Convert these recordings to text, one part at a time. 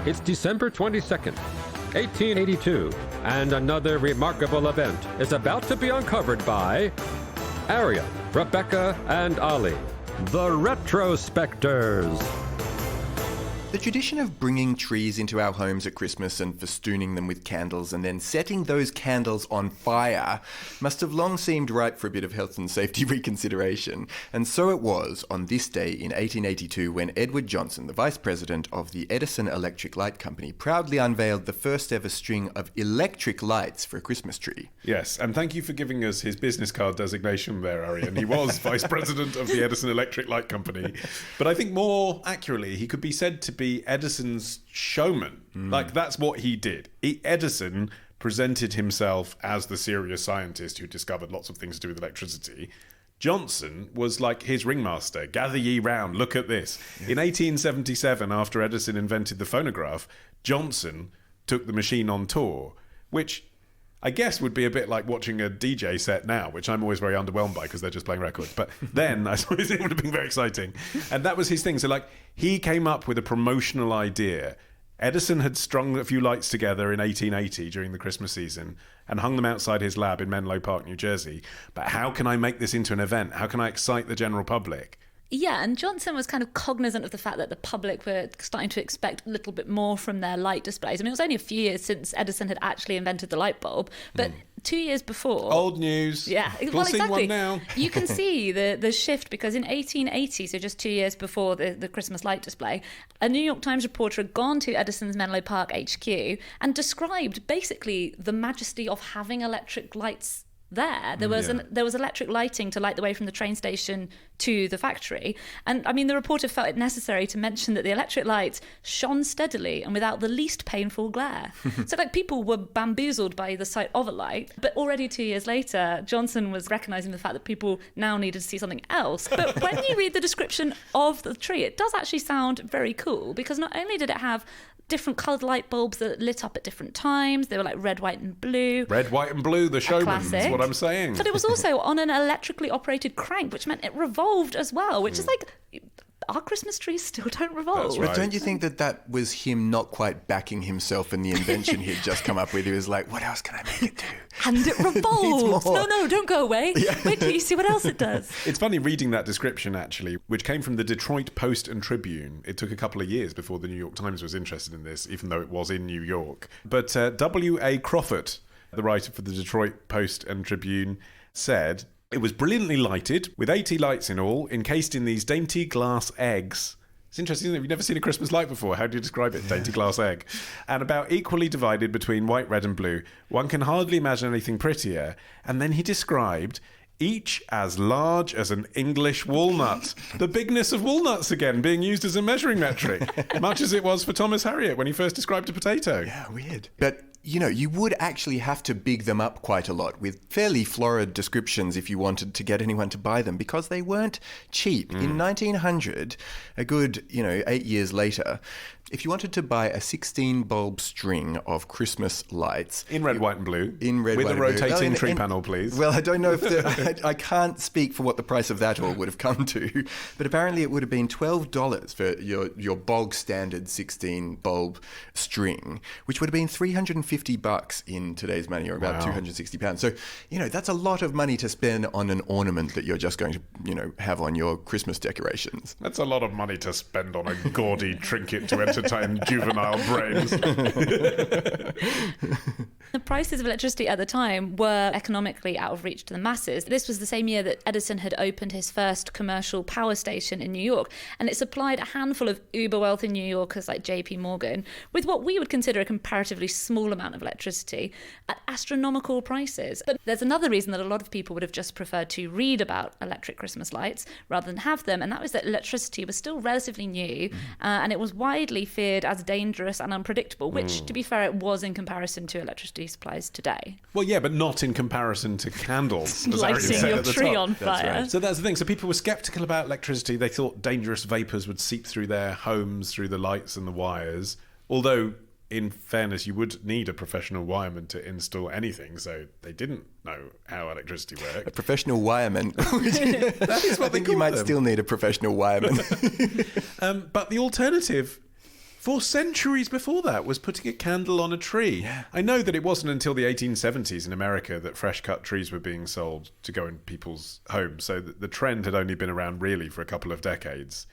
It's December 22nd, 1882, and another remarkable event is about to be uncovered by Arion, Rebecca, and Olly, the Retrospectors. The tradition of bringing trees into our homes at Christmas and festooning them with candles and then setting those candles on fire must have long seemed ripe for a bit of health and safety reconsideration. And so it was on this day in 1882 when Edward Johnson, the vice president of the Edison Electric Light Company, proudly unveiled the first ever string of electric lights for a Christmas tree. Yes, and thank you for giving us his business card designation there, Arion. He was vice president of the Edison Electric Light Company. But I think more accurately, he could be said to be Edison's showman. Like, that's what he did. Edison presented himself as the serious scientist who discovered lots of things to do with electricity. Johnson was like his ringmaster. Gather ye round, look at this. Yeah. In 1877, after Edison invented the phonograph, Johnson took the machine on tour, which I guess would be a bit like watching a DJ set now, which I'm always very underwhelmed by because they're just playing records. But then I suppose it would have been very exciting. And that was his thing. So, like, he came up with a promotional idea. Edison had strung a few lights together in 1880 during the Christmas season and hung them outside his lab in Menlo Park, New Jersey. But how can I make this into an event? How can I excite the general public? Yeah, and Johnson was kind of cognizant of the fact that the public were starting to expect a little bit more from their light displays. I mean, it was only a few years since Edison had actually invented the light bulb, but 2 years before... Old news. Yeah, well, exactly. One now. You can see the shift, because in 1880, so just 2 years before the Christmas light display, a New York Times reporter had gone to Edison's Menlo Park HQ and described basically the majesty of having electric lights there. There was electric lighting to light the way from the train station to the factory. And I mean, the reporter felt it necessary to mention that the electric lights shone steadily and without the least painful glare. So like, people were bamboozled by the sight of a light. But already 2 years later, Johnson was recognizing the fact that people now needed to see something else. But when you read the description of the tree, it does actually sound very cool, because not only did it have different coloured light bulbs that lit up at different times. They were like red, white and blue. Red, white and blue, the showman, is what I'm saying. But it was also on an electrically operated crank, which meant it revolved as well, which is like... Our Christmas trees still don't revolve. Right. But don't you think that was him not quite backing himself in the invention he'd just come up with? He was like, what else can I make it do? And it revolves. No, don't go away. Yeah. Wait till you see what else it does. It's funny reading that description, actually, which came from the Detroit Post and Tribune. It took a couple of years before the New York Times was interested in this, even though it was in New York. But W.A. Crawford, the writer for the Detroit Post and Tribune, said... It was brilliantly lighted, with 80 lights in all, encased in these dainty glass eggs. It's interesting, isn't it? You've never seen a Christmas light before. How do you describe it? Dainty glass egg. And about equally divided between white, red and blue. One can hardly imagine anything prettier. And then he described... each as large as an English walnut. The bigness of walnuts again being used as a measuring metric, much as it was for Thomas Harriot when he first described a potato. Yeah, weird. But, you know, you would actually have to big them up quite a lot with fairly florid descriptions if you wanted to get anyone to buy them, because they weren't cheap. In 1900, a good, 8 years later, if you wanted to buy a 16-bulb string of Christmas lights... In red, white and blue. In red, with white a rotating tree panel, please. Well, I don't know if... I can't speak for what the price of that all would have come to, but apparently it would have been $12 for your bog standard 16-bulb string, which would have been $350 in today's money, or about £260. So, that's a lot of money to spend on an ornament that you're just going to, have on your Christmas decorations. That's a lot of money to spend on a gaudy trinket to entertain juvenile brains. The prices of electricity at the time were economically out of reach to the masses. This was the same year that Edison had opened his first commercial power station in New York, and it supplied a handful of uber-wealthy New Yorkers like J.P. Morgan with what we would consider a comparatively small amount of electricity at astronomical prices. But there's another reason that a lot of people would have just preferred to read about electric Christmas lights rather than have them, and that was that electricity was still relatively new, and it was widely feared as dangerous and unpredictable, which, to be fair, it was in comparison to electricity supplies today. Well, yeah, but not in comparison to candles. Lighting your tree on fire. That's right. So that's the thing. So people were sceptical about electricity. They thought dangerous vapours would seep through their homes, through the lights and the wires. Although, in fairness, you would need a professional wireman to install anything, so they didn't know how electricity worked. A professional wireman. That is what I think you might still need a professional wireman. But the alternative for centuries before that, was putting a candle on a tree. Yeah. I know that it wasn't until the 1870s in America that fresh-cut trees were being sold to go in people's homes, so the trend had only been around really for a couple of decades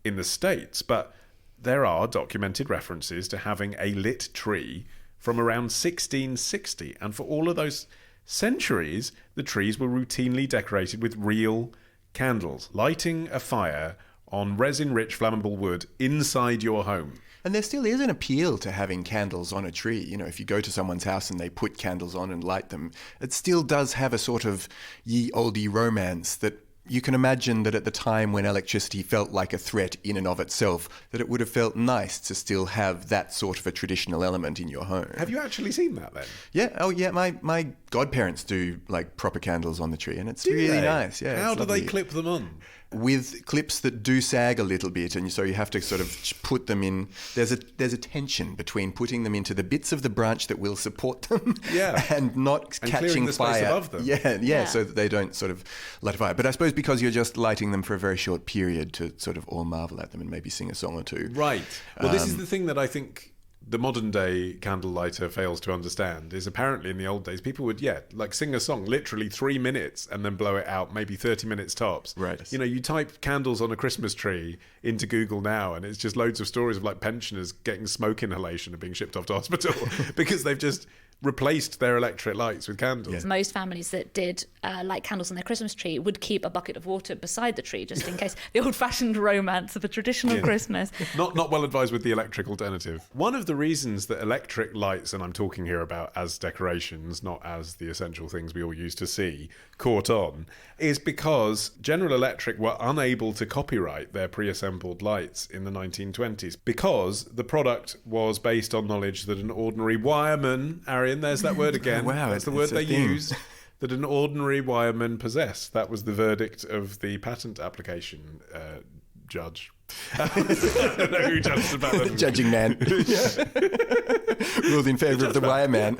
in the States. But there are documented references to having a lit tree from around 1660, and for all of those centuries, the trees were routinely decorated with real candles, lighting a fire on resin-rich flammable wood inside your home. And there still is an appeal to having candles on a tree. You know, if you go to someone's house and they put candles on and light them, it still does have a sort of ye olde romance that you can imagine that at the time when electricity felt like a threat in and of itself, that it would have felt nice to still have that sort of a traditional element in your home. Have you actually seen that then? Yeah. Oh, yeah. My godparents do like proper candles on the tree, and it's really nice. Yeah. How it's do they lovely. clip them on? With clips that do sag a little bit, and so you have to sort of put them in. There's a tension between putting them into the bits of the branch that will support them, and not and catching clearing the space fire above them. Yeah, so that they don't sort of light a fire. But I suppose because you're just lighting them for a very short period to sort of all marvel at them and maybe sing a song or two. Right. Well, this is the thing that I think the modern day candle lighter fails to understand, is apparently in the old days people would like sing a song literally 3 minutes and then blow it out, maybe 30 minutes tops. Right. You know, you type candles on a Christmas tree into Google now and it's just loads of stories of like pensioners getting smoke inhalation and being shipped off to hospital because they've just replaced their electric lights with candles. Most families that did light candles on their Christmas tree would keep a bucket of water beside the tree just in case. The old-fashioned romance of a traditional Christmas. Not well advised with the electric alternative. One of the reasons that electric lights, and I'm talking here about as decorations, not as the essential things we all used to see, caught on, is because General Electric were unable to copyright their pre-assembled lights in the 1920s because the product was based on knowledge that an ordinary wireman, Arion, there's that word again. Oh, wow, that's the word they thing. use. That an ordinary wireman possessed. That was the verdict of the patent application judge. I don't know who judged about that. Judging man. Ruled in favour of the wireman.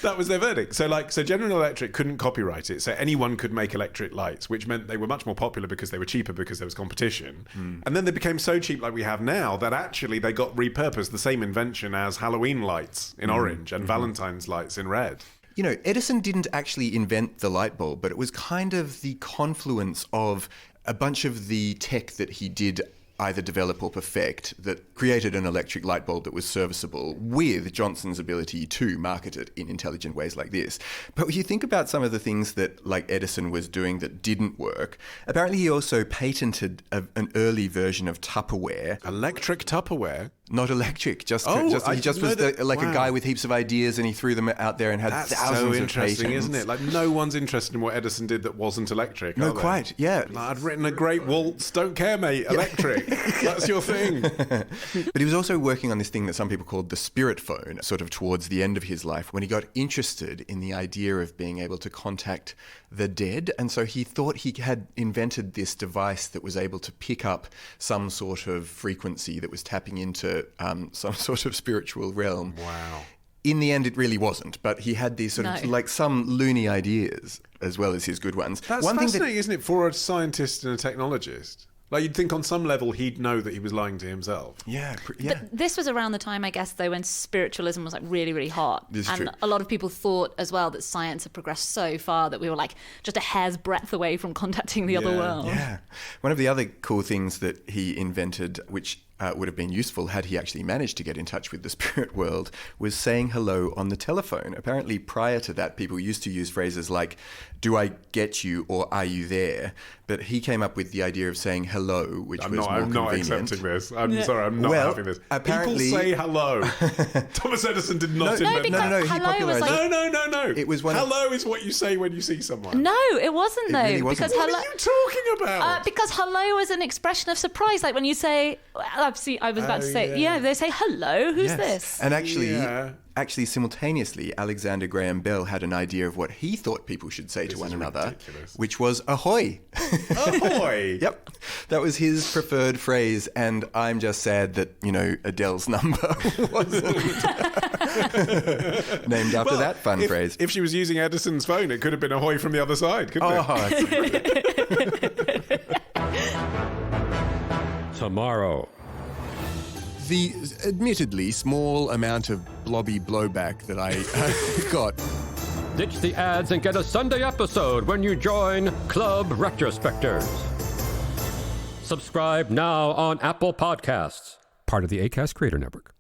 That was their verdict. So General Electric couldn't copyright it, so anyone could make electric lights, which meant they were much more popular because they were cheaper because there was competition. And then they became so cheap like we have now that actually they got repurposed, the same invention as Halloween lights in orange and Valentine's lights in red. You know, Edison didn't actually invent the light bulb, but it was kind of the confluence of a bunch of the tech that he did either develop or perfect that created an electric light bulb that was serviceable with Johnson's ability to market it in intelligent ways like this. But when you think about some of the things that like Edison was doing that didn't work, apparently he also patented an early version of Tupperware. Electric Tupperware? Not electric, he just I was didn't know that. a Wow. guy with heaps of ideas and he threw them out there and had That's thousands so of interesting, patents. isn't it? Like no one's interested in what Edison did that wasn't electric. No, are they? quite, yeah. Like, I'd written a great waltz. Don't care, mate. Electric. That's your thing. But he was also working on this thing that some people called the spirit phone, sort of towards the end of his life, when he got interested in the idea of being able to contact the dead. And so he thought he had invented this device that was able to pick up some sort of frequency that was tapping into some sort of spiritual realm. Wow. In the end, it really wasn't, but he had these sort of like some loony ideas as well as his good ones. That's fascinating, isn't it, for a scientist and a technologist? Like, you'd think on some level he'd know that he was lying to himself. Yeah. This was around the time, I guess, though, when spiritualism was like really, really hot. This is and true. a lot of people thought as well that science had progressed so far that we were like just a hair's breadth away from contacting the other world. Yeah. One of the other cool things that he invented, which would have been useful had he actually managed to get in touch with the spirit world, was saying hello on the telephone. Apparently, prior to that, people used to use phrases like, "Do I get you?" or "Are you there?" But he came up with the idea of saying hello, which was more I'm not convenient. accepting this. I'm sorry, I'm not having this. Apparently, people say hello. Thomas Edison did not invent because that. he hello was popularised like... No. It was one hello is what you say when you see someone. No, it wasn't though. really wasn't. Because What hello... are you talking about? Because hello is an expression of surprise. Like when you say, I was about to say, they say hello. Who's Yes. this? And actually, Yeah. simultaneously, Alexander Graham Bell had an idea of what he thought people should say to one another, ridiculous. which was ahoy. Ahoy! Yep. That was his preferred phrase, and I'm just sad that, Adele's number wasn't named after that fun phrase. If she was using Edison's phone, it could have been ahoy from the other side, couldn't it? Oh, that's brilliant. Tomorrow. the admittedly small amount of blobby blowback that I got. Ditch the ads and get a Sunday episode when you join Club Retrospectors. Subscribe now on Apple Podcasts, part of the Acast Creator Network.